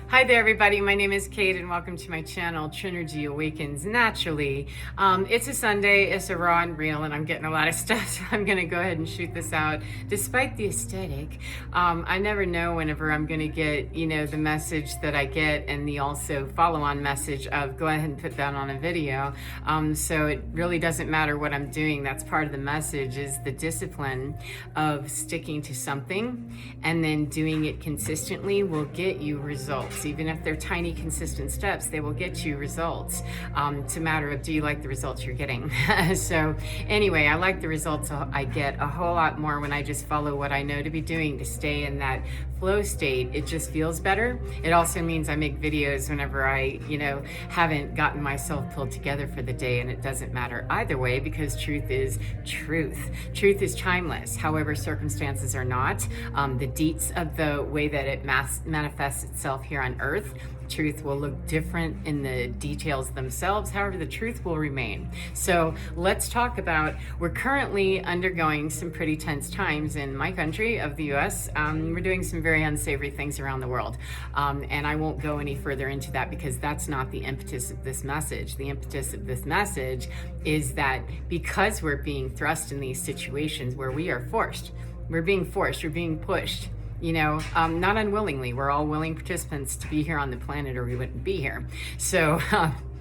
Hi there everybody, my name is Kate and welcome to my channel, Trinergy Awakens Naturally. It's a Sunday, it's a raw and real, and I'm getting a lot of stuff, so I'm going to go ahead and shoot this out. Despite the aesthetic, I never know whenever I'm going to get, the message that I get and the also follow-on message of go ahead and put that on a video. So it really doesn't matter what I'm doing. That's part of the message, is the discipline of sticking to something and then doing it consistently will get you results. Even if they're tiny, consistent steps, they will get you results. It's a matter of, do you like the results you're getting? So anyway, I like the results I get a whole lot more when I just follow what I know to be doing to stay in that flow state. It just feels better. It also means I make videos whenever I, haven't gotten myself pulled together for the day, and it doesn't matter either way, because truth is truth. Truth is timeless. However, circumstances are not. The deets of the way that it manifests itself here on earth, truth will look different in the details themselves. However, the truth will remain. So let's talk about, we're currently undergoing some pretty tense times in my country of the US. We're doing some very unsavory things around the world. And I won't go any further into that because that's not the impetus of this message. The impetus of this message is that because we're being thrust in these situations where we are forced, we're being pushed, not unwillingly. We're all willing participants to be here on the planet, or we wouldn't be here. So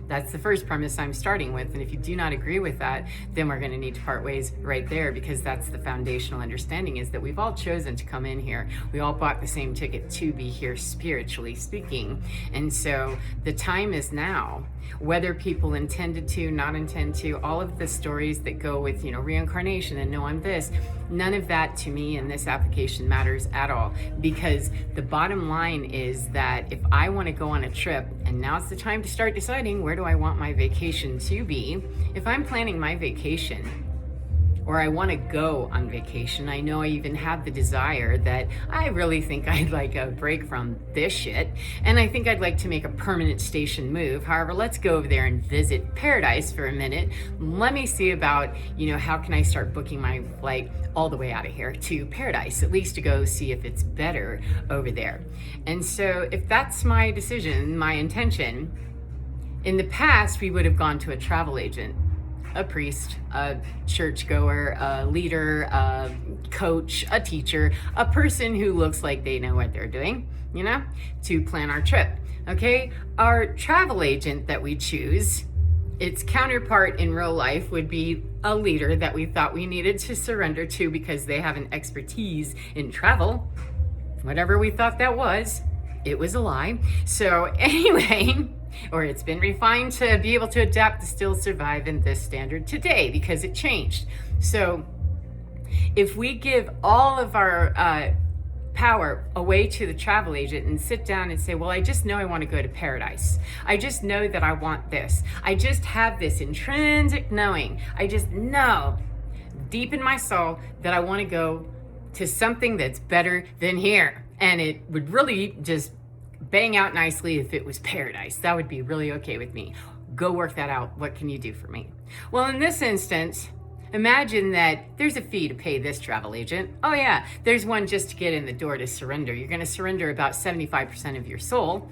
that's the first premise I'm starting with. And if you do not agree with that, then we're going to need to part ways right there, because that's the foundational understanding, is that we've all chosen to come in here. We all bought the same ticket to be here, spiritually speaking. And so the time is now. Whether people intended to, not intend to, all of the stories that go with, reincarnation and no, I'm this, none of that to me in this application matters at all. Because the bottom line is that if I want to go on a trip, and now's the time to start deciding where do I want my vacation to be. If I'm planning my vacation, or I want to go on vacation, I know I even have the desire that I really think I'd like a break from this shit, and I think I'd like to make a permanent station move. However, let's go over there and visit paradise for a minute. Let me see about, how can I start booking my flight all the way out of here to paradise, at least to go see if it's better over there. And so if that's my decision, my intention, in the past, we would have gone to a travel agent, a priest, a churchgoer, a leader, a coach, a teacher, a person who looks like they know what they're doing, to plan our trip. Okay? Our travel agent that we choose, its counterpart in real life would be a leader that we thought we needed to surrender to because they have an expertise in travel. Whatever we thought that was, it was a lie. So anyway, or it's been refined to be able to adapt to still survive in this standard today because it changed. So if we give all of our power away to the travel agent and sit down and say, well, I just know I want to go to paradise. I just know that I want this. I just have this intrinsic knowing. I just know deep in my soul that I want to go to something that's better than here. And it would really just bang out nicely if it was paradise. That would be really okay with me. Go work that out. What can you do for me? Well, in this instance, imagine that there's a fee to pay this travel agent. Oh yeah, there's one just to get in the door to surrender. You're going to surrender about 75% of your soul.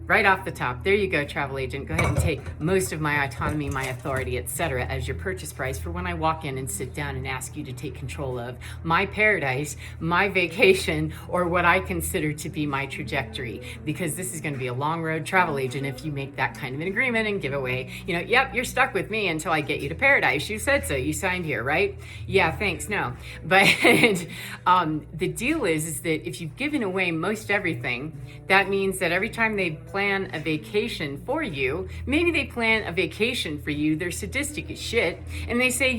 Right off the top, there you go, travel agent. Go ahead and take most of my autonomy, my authority, etc. as your purchase price for when I walk in and sit down and ask you to take control of my paradise, my vacation, or what I consider to be my trajectory. Because this is going to be a long road, travel agent, if you make that kind of an agreement and give away, yep, you're stuck with me until I get you to paradise. You said so. You signed here, right? Yeah, thanks. No. But the deal is that if you've given away most everything, that means that every time they plan a vacation for you, maybe they plan a vacation for you, they're sadistic as shit, and they say,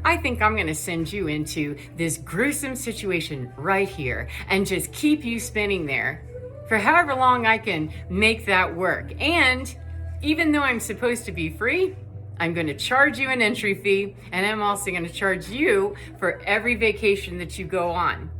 I think I'm gonna send you into this gruesome situation right here and just keep you spinning there for however long I can make that work. And even though I'm supposed to be free, I'm going to charge you an entry fee, and I'm also going to charge you for every vacation that you go on.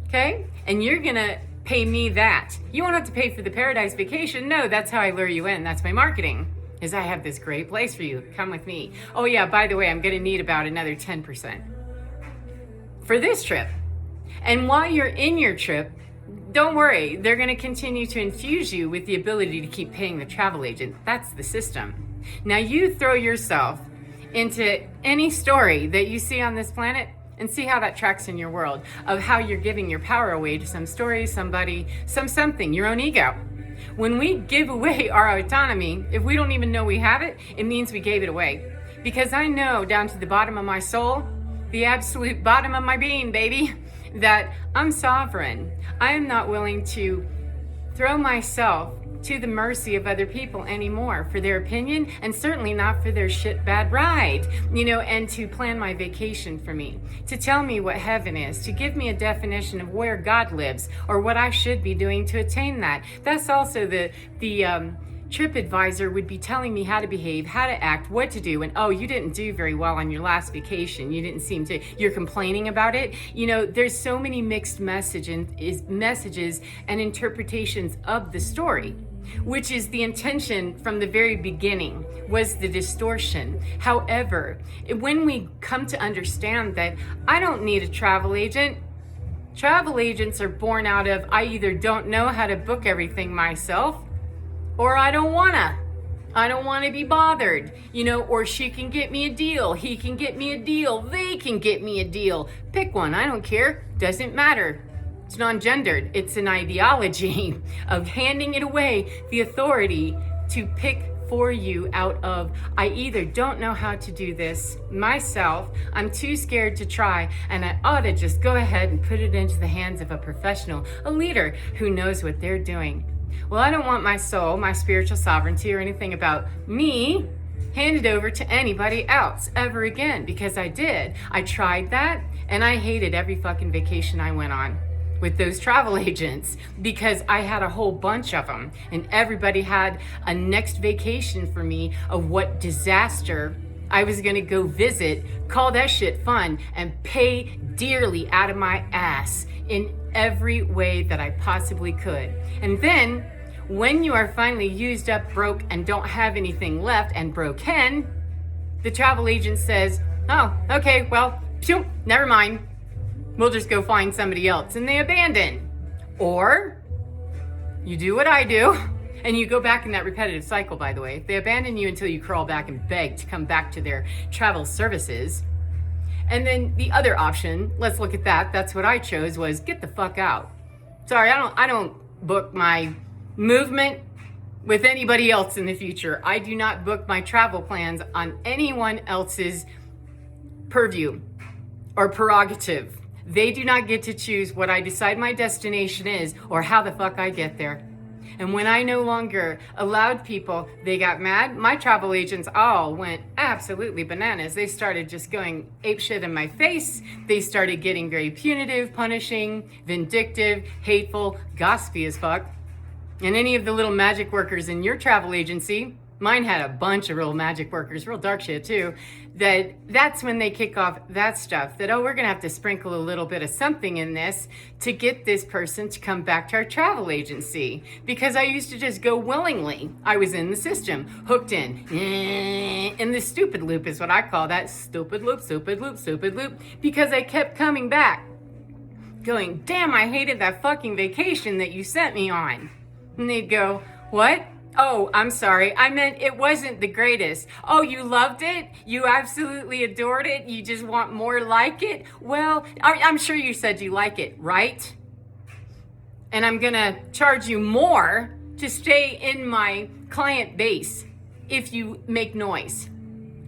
Okay? And you're going to pay me that. You won't have to pay for the paradise vacation. No, that's how I lure you in. That's my marketing, is I have this great place for you. Come with me. Oh yeah, by the way, I'm going to need about another 10% for this trip. And while you're in your trip, don't worry, they're going to continue to infuse you with the ability to keep paying the travel agent. That's the system. Now you throw yourself into any story that you see on this planet and see how that tracks in your world of how you're giving your power away to some story, somebody, something, your own ego. When we give away our autonomy, if we don't even know we have it, it means we gave it away. Because I know down to the bottom of my soul, the absolute bottom of my being, baby, that I'm sovereign. I am not willing to throw myself to the mercy of other people anymore for their opinion, and certainly not for their shit bad ride, and to plan my vacation for me, to tell me what heaven is, to give me a definition of where God lives or what I should be doing to attain that. That's also the TripAdvisor would be telling me how to behave, how to act, what to do, and oh, you didn't do very well on your last vacation. You didn't seem to, you're complaining about it. There's so many mixed messages and interpretations of the story, which is the intention from the very beginning, was the distortion. However, when we come to understand that I don't need a travel agent, travel agents are born out of I either don't know how to book everything myself, or I don't wanna be bothered, or she can get me a deal, he can get me a deal, they can get me a deal. Pick one, I don't care, doesn't matter. It's non-gendered. It's an ideology of handing it away, the authority to pick for you out of, I either don't know how to do this myself, I'm too scared to try, and I ought to just go ahead and put it into the hands of a professional, a leader who knows what they're doing. Well, I don't want my soul, my spiritual sovereignty, or anything about me handed over to anybody else ever again, because I did. I tried that, and I hated every fucking vacation I went on with those travel agents, because I had a whole bunch of them, and everybody had a next vacation for me of what disaster I was gonna go visit, call that shit fun, and pay dearly out of my ass in every way that I possibly could. And then when you are finally used up, broke, and don't have anything left, and broken, the travel agent says, oh, okay, well, phew, never mind. We'll just go find somebody else, and they abandon. Or you do what I do, and you go back in that repetitive cycle, by the way. They abandon you until you crawl back and beg to come back to their travel services. And then the other option, let's look at that. That's what I chose, was get the fuck out. Sorry, I don't book my movement with anybody else in the future. I do not book my travel plans on anyone else's purview or prerogative. They do not get to choose what I decide my destination is or how the fuck I get there. And when I no longer allowed people, they got mad. My travel agents all went absolutely bananas. They started just going apeshit in my face. They started getting very punitive, punishing, vindictive, hateful, gossipy as fuck. And any of the little magic workers in your travel agency, mine had a bunch of real magic workers, real dark shit too, that's when they kick off that stuff, that, oh, we're gonna have to sprinkle a little bit of something in this to get this person to come back to our travel agency. Because I used to just go willingly. I was in the system, hooked in the stupid loop is what I call that, stupid loop, because I kept coming back, going, damn, I hated that fucking vacation that you sent me on. And they'd go, what? Oh, I'm sorry. I meant it wasn't the greatest. Oh, you loved it? You absolutely adored it? You just want more like it? Well, I'm sure you said you like it, right? And I'm gonna charge you more to stay in my client base if you make noise.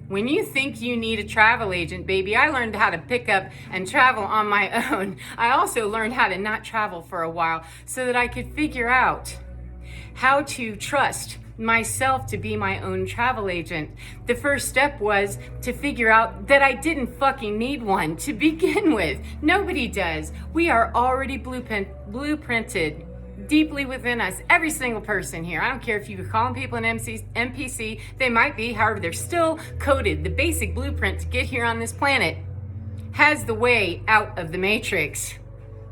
When you think you need a travel agent, baby, I learned how to pick up and travel on my own. I also learned how to not travel for a while so that I could figure out how to trust myself to be my own travel agent. The first step was to figure out that I didn't fucking need one to begin with. Nobody does. We are already blueprinted deeply within us. Every single person here. I don't care if you call them people an NPC, they might be, however, they're still coded. The basic blueprint to get here on this planet has the way out of the matrix.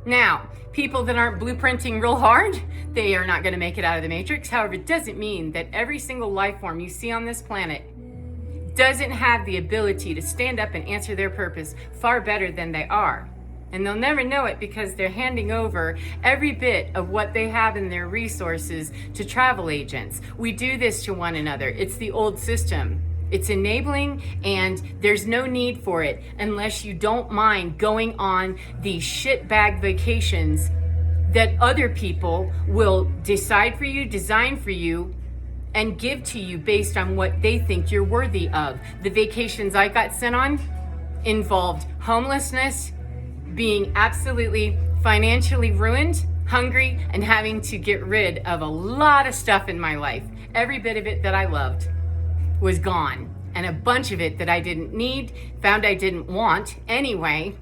Now, people that aren't blueprinting real hard, they are not going to make it out of the matrix. However, it doesn't mean that every single life form you see on this planet doesn't have the ability to stand up and answer their purpose far better than they are. And they'll never know it because they're handing over every bit of what they have in their resources to travel agents. We do this to one another. It's the old system. It's enabling, and there's no need for it unless you don't mind going on these shitbag vacations that other people will decide for you, design for you, and give to you based on what they think you're worthy of. The vacations I got sent on involved homelessness, being absolutely financially ruined, hungry, and having to get rid of a lot of stuff in my life. Every bit of it that I loved was gone. And a bunch of it that I didn't need, found I didn't want anyway,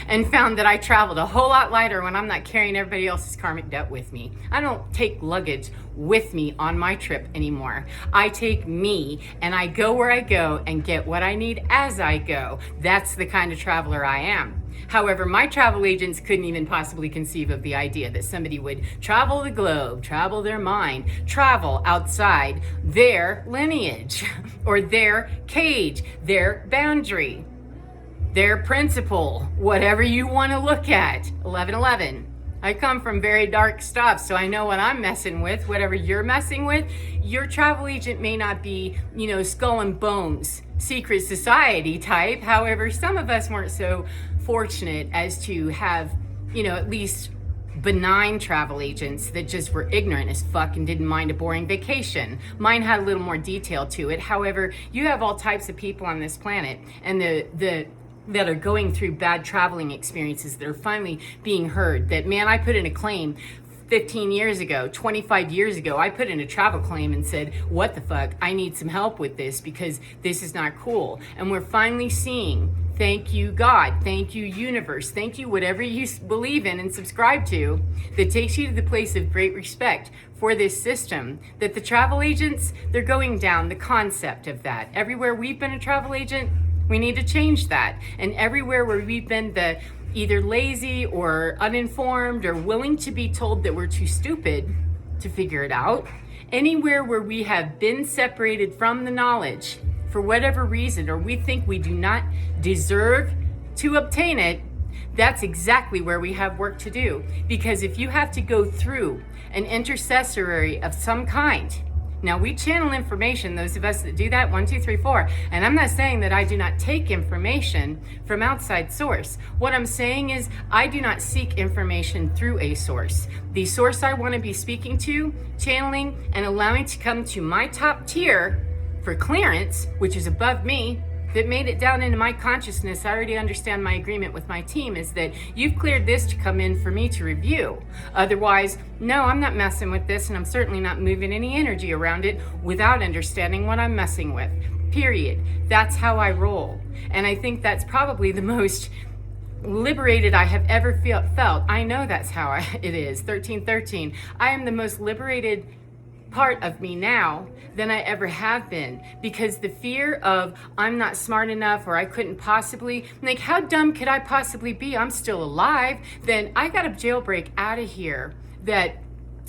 and found that I traveled a whole lot lighter when I'm not carrying everybody else's karmic debt with me. I don't take luggage with me on my trip anymore. I take me, and I go where I go and get what I need as I go. That's the kind of traveler I am. However, my travel agents couldn't even possibly conceive of the idea that somebody would travel the globe, travel their mind, travel outside their lineage or their cage, their boundary, their principle, whatever you want to look at. 1111. I come from very dark stuff, so I know what I'm messing with. Whatever you're messing with, your travel agent may not be, skull and bones, secret society type. However, some of us weren't so fortunate as to have, at least benign travel agents that just were ignorant as fuck and didn't mind a boring vacation. Mine had a little more detail to it. However, you have all types of people on this planet, and that are going through bad traveling experiences that are finally being heard. That, man, I put in a claim 15 years ago, 25 years ago, I put in a travel claim and said, what the fuck, I need some help with this because this is not cool. And we're finally seeing, thank you God, thank you universe, thank you whatever you believe in and subscribe to, that takes you to the place of great respect for this system, that the travel agents, they're going down the concept of that. Everywhere we've been a travel agent, we need to change that. And everywhere where we've been the either lazy or uninformed or willing to be told that we're too stupid to figure it out, anywhere where we have been separated from the knowledge for whatever reason, or we think we do not deserve to obtain it, that's exactly where we have work to do. Because if you have to go through an intercessory of some kind, now we channel information, those of us that do that, 1, 2, 3, 4. And I'm not saying that I do not take information from outside source. What I'm saying is I do not seek information through a source. The source I want to be speaking to, channeling, and allowing to come to my top tier for clearance, which is above me, that made it down into my consciousness. I already understand my agreement with my team is that you've cleared this to come in for me to review. Otherwise, no, I'm not messing with this, and I'm certainly not moving any energy around it without understanding what I'm messing with. Period. That's how I roll. And I think that's probably the most liberated I have ever felt. I know that's how it is. 1313. I am the most liberated part of me now than I ever have been, because the fear of I'm not smart enough or I couldn't possibly, like, how dumb could I possibly be? I'm still alive. Then I got a jailbreak out of here that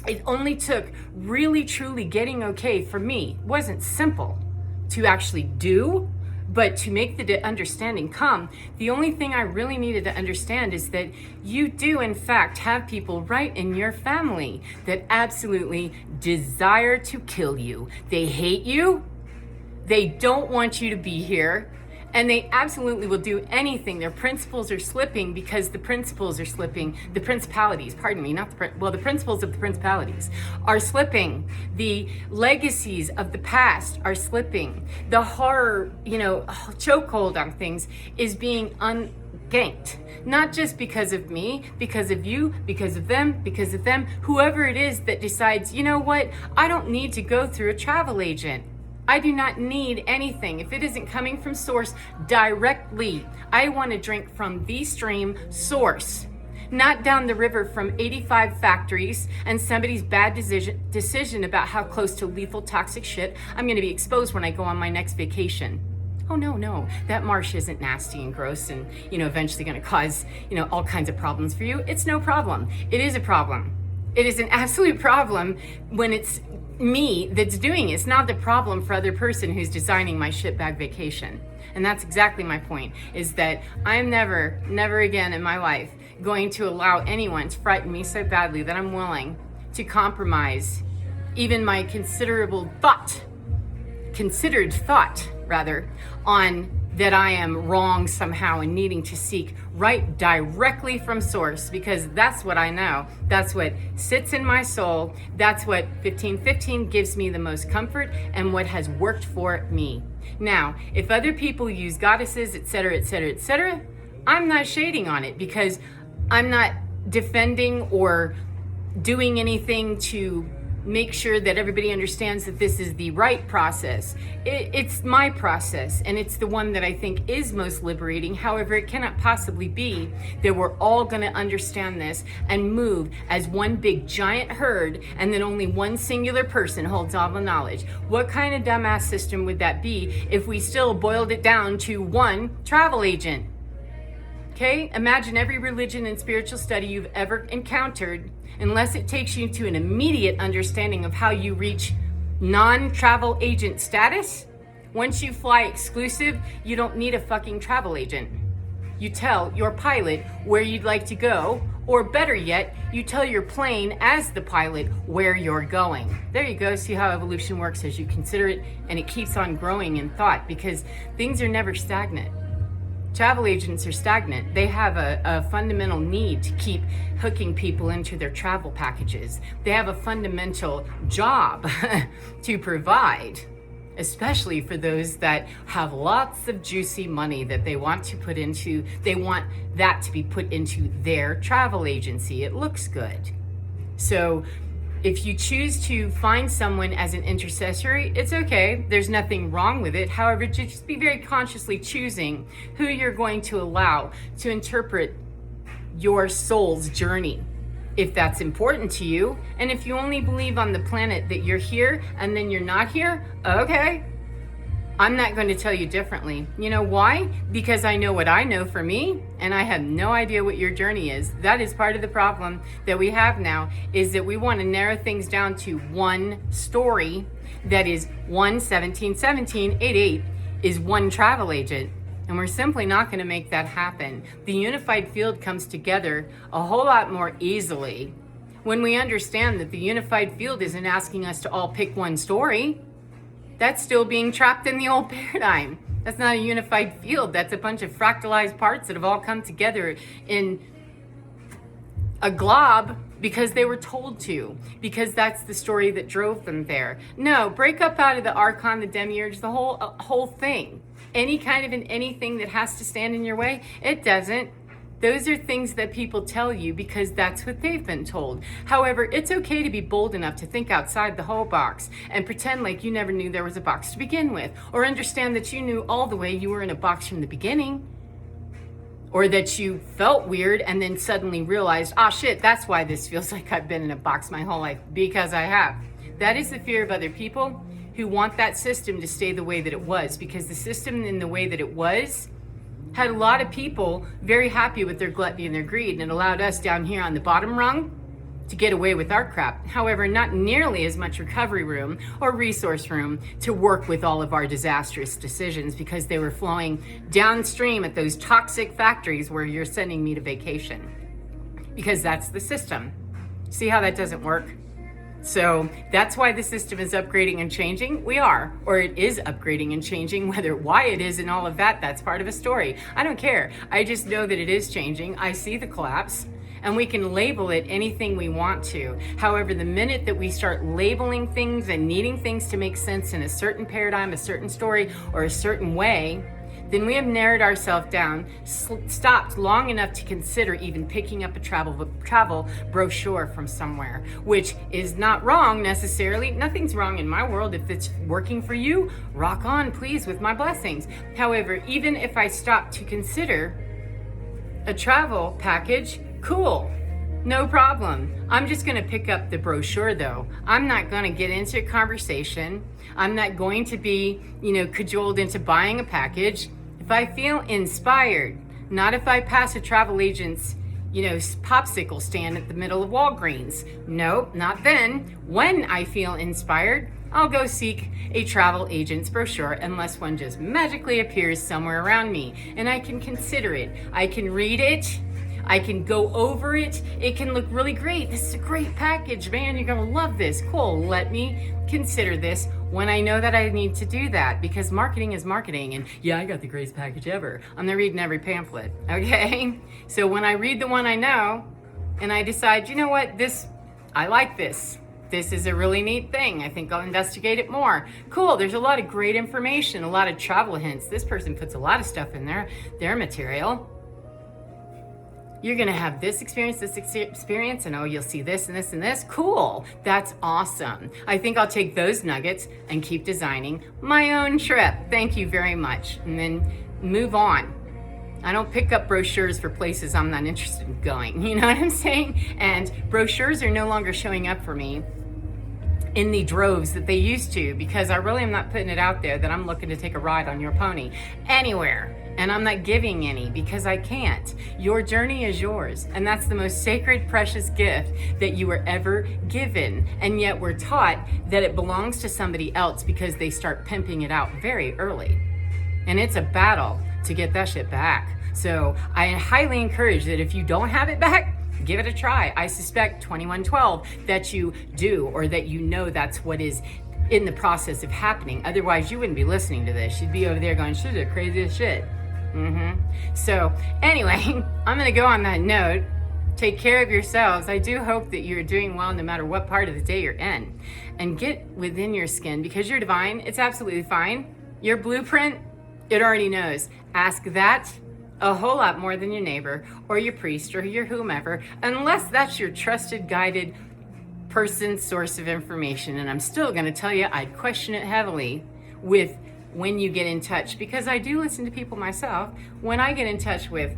it only took really truly getting okay for me. It wasn't simple to actually do, but to make the understanding come. The only thing I really needed to understand is that you do in fact have people right in your family that absolutely desire to kill you. They hate you, they don't want you to be here, and they absolutely will do anything. Their principles are slipping because the principles are slipping. The principalities, pardon me, the principles of the principalities are slipping. The legacies of the past are slipping. The horror, chokehold on things is being unganked. Not just because of me, because of you, because of them, whoever it is that decides, you know what, I don't need to go through a travel agent. I do not need anything. If it isn't coming from source directly, I want to drink from the stream source, not down the river from 85 factories and somebody's bad decision about how close to lethal toxic shit I'm going to be exposed when I go on my next vacation. Oh, no, that marsh isn't nasty and gross and, eventually going to cause, all kinds of problems for you. It's no problem. It is a problem. It is an absolute problem when it's me that's doing it. It's not the problem for other person who's designing my shitbag vacation. And that's exactly my point, is that I'm never again in my life going to allow anyone to frighten me so badly that I'm willing to compromise even my considered thought on that I am wrong somehow and needing to seek right directly from source, because that's what I know. That's what sits in my soul. That's what 1515 gives me the most comfort and what has worked for me. Now, if other people use goddesses, etc., etc., etc., I'm not shading on it, because I'm not defending or doing anything to make sure that everybody understands that this is the right process. It's my process, and it's the one that I think is most liberating. However, it cannot possibly be that we're all going to understand this and move as one big giant herd, and then only one singular person holds all the knowledge. What kind of dumbass system would that be if we still boiled it down to one travel agent? Okay, imagine every religion and spiritual study you've ever encountered, unless it takes you to an immediate understanding of how you reach non-travel agent status. Once you fly exclusive, you don't need a fucking travel agent. You tell your pilot where you'd like to go, or better yet, you tell your plane as the pilot where you're going. There you go. See how evolution works as you consider it, and it keeps on growing in thought, because things are never stagnant. Travel agents are stagnant. They have a fundamental need to keep hooking people into their travel packages. They have a fundamental job to provide, especially for those that have lots of juicy money that they want to put into, they want that to be put into their travel agency. It looks good. So if you choose to find someone as an intercessory, it's okay. There's nothing wrong with it. However, just be very consciously choosing who you're going to allow to interpret your soul's journey, if that's important to you. And if you only believe on the planet that you're here and then you're not here, okay. I'm not going to tell you differently. You know why? Because I know what I know for me, and I have no idea what your journey is. That is part of the problem that we have now, is that we want to narrow things down to one story that is 1-17-17-88 is one travel agent. And we're simply not going to make that happen. The unified field comes together a whole lot more easily when we understand that the unified field isn't asking us to all pick one story. That's still being trapped in the old paradigm. That's not a unified field. That's a bunch of fractalized parts that have all come together in a glob because they were told to, because that's the story that drove them there. No, break up out of the archon, the demiurge, the whole thing. Any kind of anything that has to stand in your way, it doesn't. Those are things that people tell you because that's what they've been told. However, it's okay to be bold enough to think outside the whole box and pretend like you never knew there was a box to begin with, or understand that you knew all the way you were in a box from the beginning, or that you felt weird and then suddenly realized, oh shit, that's why this feels like I've been in a box my whole life, because I have. That is the fear of other people who want that system to stay the way that it was, because the system in the way that it was had a lot of people very happy with their gluttony and their greed, and it allowed us down here on the bottom rung to get away with our crap. However, not nearly as much recovery room or resource room to work with all of our disastrous decisions, because they were flowing downstream at those toxic factories where you're sending me to vacation, because that's the system. See how that doesn't work? So that's why the system is upgrading and changing. We are, or it is upgrading and changing. Whether why it is and all of that, that's part of a story. I don't care. I just know that it is changing. I see the collapse, and we can label it anything we want to. However, the minute that we start labeling things and needing things to make sense in a certain paradigm, a certain story, or a certain way, then we have narrowed ourselves down, stopped long enough to consider even picking up a travel brochure from somewhere, which is not wrong necessarily. Nothing's wrong in my world. If it's working for you, rock on, please, with my blessings. However, even if I stop to consider a travel package, cool, no problem. I'm just going to pick up the brochure, though. I'm not going to get into a conversation. I'm not going to be, cajoled into buying a package. If I feel inspired, not if I pass a travel agent's, popsicle stand at the middle of Walgreens. Nope, not then. When I feel inspired, I'll go seek a travel agent's brochure unless one just magically appears somewhere around me and I can consider it. I can read it. I can go over it. It can look really great. This is a great package, man. You're gonna love this. Cool. Let me consider this when I know that I need to do that, because marketing is marketing. And yeah, I got the greatest package ever. I'm not reading every pamphlet, okay? So when I read the one I know and I decide, you know what, I like this. This is a really neat thing. I think I'll investigate it more. Cool, there's a lot of great information, a lot of travel hints. This person puts a lot of stuff in their material. You're gonna have this experience, and oh, you'll see this and this and this. Cool, that's awesome. I think I'll take those nuggets and keep designing my own trip. Thank you very much. And then move on. I don't pick up brochures for places I'm not interested in going, you know what I'm saying? And brochures are no longer showing up for me in the droves that they used to, because I really am not putting it out there that I'm looking to take a ride on your pony anywhere. And I'm not giving any because I can't. Your journey is yours. And that's the most sacred, precious gift that you were ever given. And yet we're taught that it belongs to somebody else because they start pimping it out very early. And it's a battle to get that shit back. So I highly encourage that if you don't have it back, give it a try. I suspect 2112 that you do, or that you know that's what is in the process of happening. Otherwise, you wouldn't be listening to this. You'd be over there going, shit, the craziest shit. So anyway, I'm gonna go on that note. Take care of yourselves. I do hope that you're doing well no matter what part of the day you're in. And get within your skin, because you're divine. It's absolutely fine. Your blueprint, it already knows. Ask that a whole lot more than your neighbor or your priest or your whomever, unless that's your trusted, guided person, source of information. And I'm still going to tell you, I'd question it heavily with when you get in touch, because I do listen to people myself. When I get in touch with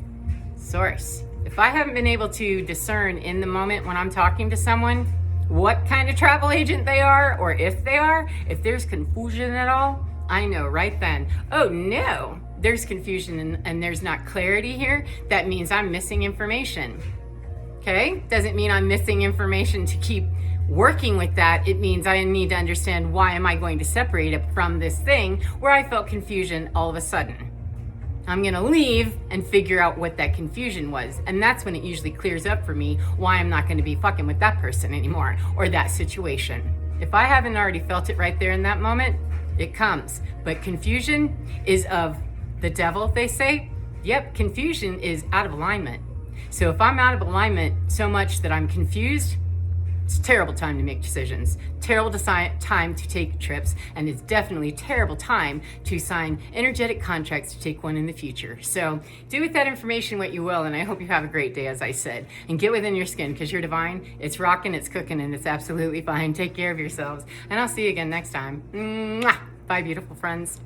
source, if I haven't been able to discern in the moment when I'm talking to someone what kind of travel agent they are, or if there's confusion at all, I know right then, oh no, there's confusion and there's not clarity here. That means I'm missing information. Okay? Doesn't mean I'm missing information to keep working with that. It means I need to understand, why am I going to separate it from this thing where I felt confusion all of a sudden? I'm gonna leave and figure out what that confusion was. And that's when it usually clears up for me why I'm not gonna be fucking with that person anymore, or that situation. If I haven't already felt it right there in that moment, it comes. But confusion is of the devil, they say. Yep, confusion is out of alignment. So if I'm out of alignment so much that I'm confused, it's a terrible time to make decisions, terrible time to take trips, and it's definitely a terrible time to sign energetic contracts to take one in the future. So do with that information what you will, and I hope you have a great day, as I said. And get within your skin, because you're divine. It's rocking, it's cooking, and it's absolutely fine. Take care of yourselves, and I'll see you again next time. Mwah! Bye, beautiful friends.